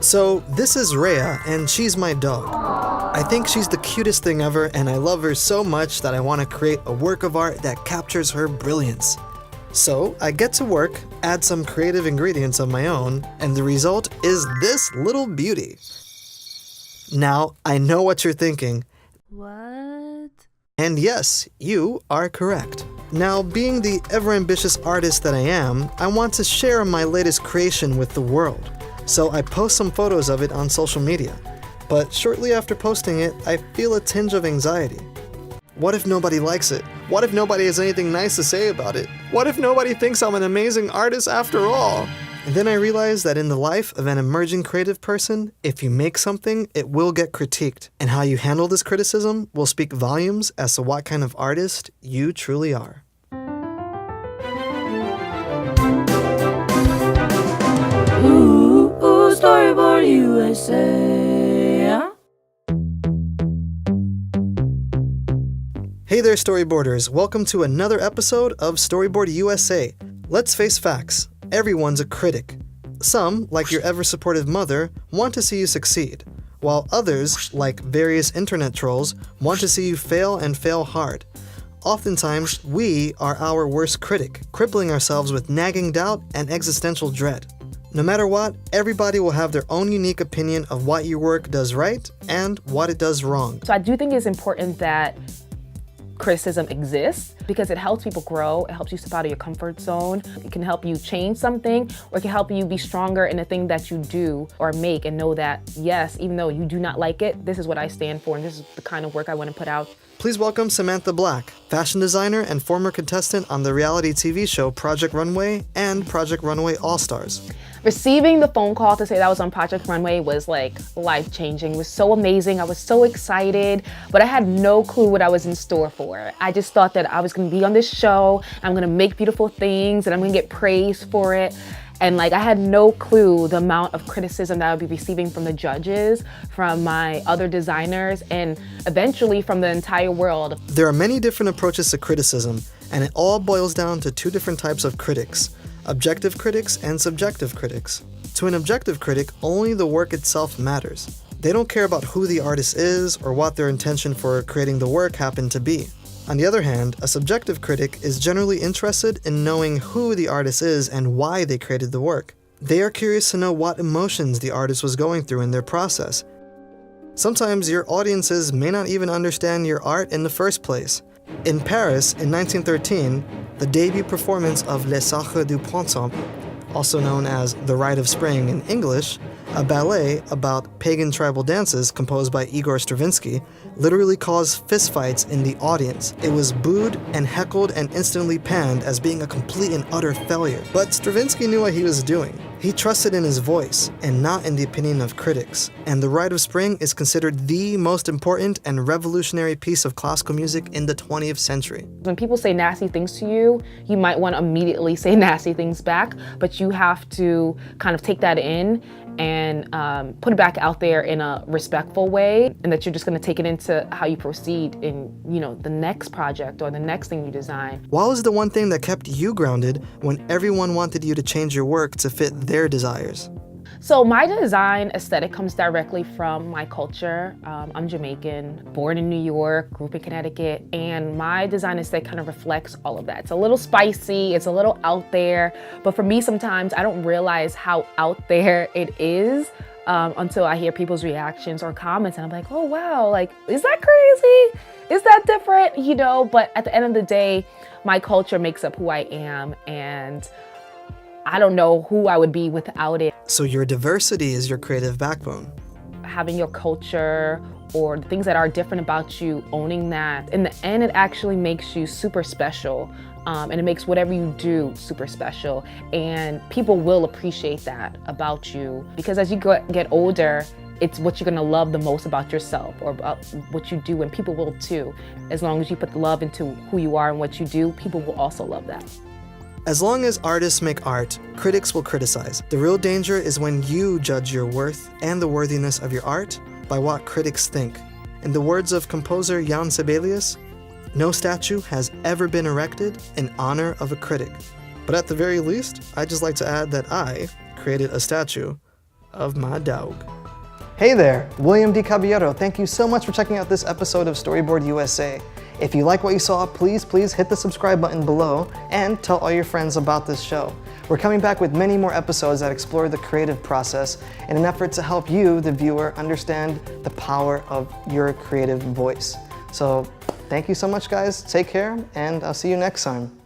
So this is Rhea, and she's my dog. I think she's the cutest thing ever, and I love her so much that I want to create a work of art that captures her brilliance. So I get to work, add some creative ingredients of my own, and the result is this little beauty. Now, I know what you're thinking. What? And yes, you are correct. Now, being the ever-ambitious artist that I am, I want to share my latest creation with the world. So I post some photos of it on social media. But shortly after posting it, I feel a tinge of anxiety. What if nobody likes it? What if nobody has anything nice to say about it? What if nobody thinks I'm an amazing artist after all? And then I realized that in the life of an emerging creative person, if you make something, it will get critiqued. And how you handle this criticism will speak volumes as to what kind of artist you truly are. Ooh, StoryBored USA. Hey there, Storyboarders. Welcome to another episode of StoryBored USA. Let's face facts. Everyone's a critic. Some, like your ever-supportive mother, want to see you succeed, while others, like various internet trolls, want to see you fail and fail hard. Oftentimes, we are our worst critic, crippling ourselves with nagging doubt and existential dread. No matter what, everybody will have their own unique opinion of what your work does right and what it does wrong. So I do think it's important that criticism exists because it helps people grow, it helps you step out of your comfort zone, it can help you change something, or it can help you be stronger in the thing that you do or make and know that, yes, even though you do not like it, this is what I stand for and this is the kind of work I want to put out. Please welcome Samantha Black, fashion designer and former contestant on the reality TV show Project Runway and Project Runway All-Stars. Receiving the phone call to say that I was on Project Runway was like life-changing. It was so amazing. I was so excited, but I had no clue what I was in store for. I just thought that I was gonna be on this show, I'm gonna make beautiful things, and I'm gonna get praised for it. And like, I had no clue the amount of criticism that I would be receiving from the judges, from my other designers, and eventually from the entire world. There are many different approaches to criticism, and it all boils down to two different types of critics: objective critics and subjective critics. To an objective critic, only the work itself matters. They don't care about who the artist is or what their intention for creating the work happened to be. On the other hand, a subjective critic is generally interested in knowing who the artist is and why they created the work. They are curious to know what emotions the artist was going through in their process. Sometimes your audiences may not even understand your art in the first place. In Paris, in 1913, the debut performance of Les Sacres du Printemps, also known as the Rite of Spring in English, a ballet about pagan tribal dances composed by Igor Stravinsky, literally caused fistfights in the audience. It was booed and heckled and instantly panned as being a complete and utter failure. But Stravinsky knew what he was doing. He trusted in his voice and not in the opinion of critics. And the Rite of Spring is considered the most important and revolutionary piece of classical music in the 20th century. When people say nasty things to you, you might want to immediately say nasty things back, but you have to kind of take that in and put it back out there in a respectful way, and that you're just going to take it into how you proceed in, the next project or the next thing you design. What was the one thing that kept you grounded when everyone wanted you to change your work to fit their desires? So my design aesthetic comes directly from my culture. I'm Jamaican, born in New York, grew up in Connecticut, and my design aesthetic kind of reflects all of that. It's a little spicy, it's a little out there, but for me sometimes I don't realize how out there it is until I hear people's reactions or comments, and I'm like, oh wow, like, is that crazy? Is that different? But at the end of the day, my culture makes up who I am, and I don't know who I would be without it. So your diversity is your creative backbone. Having your culture or the things that are different about you, owning that, in the end, it actually makes you super special. And it makes whatever you do super special. And people will appreciate that about you. Because as you get older, it's what you're gonna love the most about yourself or about what you do, and people will too. As long as you put love into who you are and what you do, people will also love that. As long as artists make art, critics will criticize. The real danger is when you judge your worth and the worthiness of your art by what critics think. In the words of composer Jan Sibelius, no statue has ever been erected in honor of a critic. But at the very least, I'd just like to add that I created a statue of my dog. Hey there, William D. Caballero. Thank you so much for checking out this episode of StoryBored USA. If you like what you saw, please hit the subscribe button below and tell all your friends about this show. We're coming back with many more episodes that explore the creative process in an effort to help you, the viewer, understand the power of your creative voice. So thank you so much, guys. Take care, and I'll see you next time.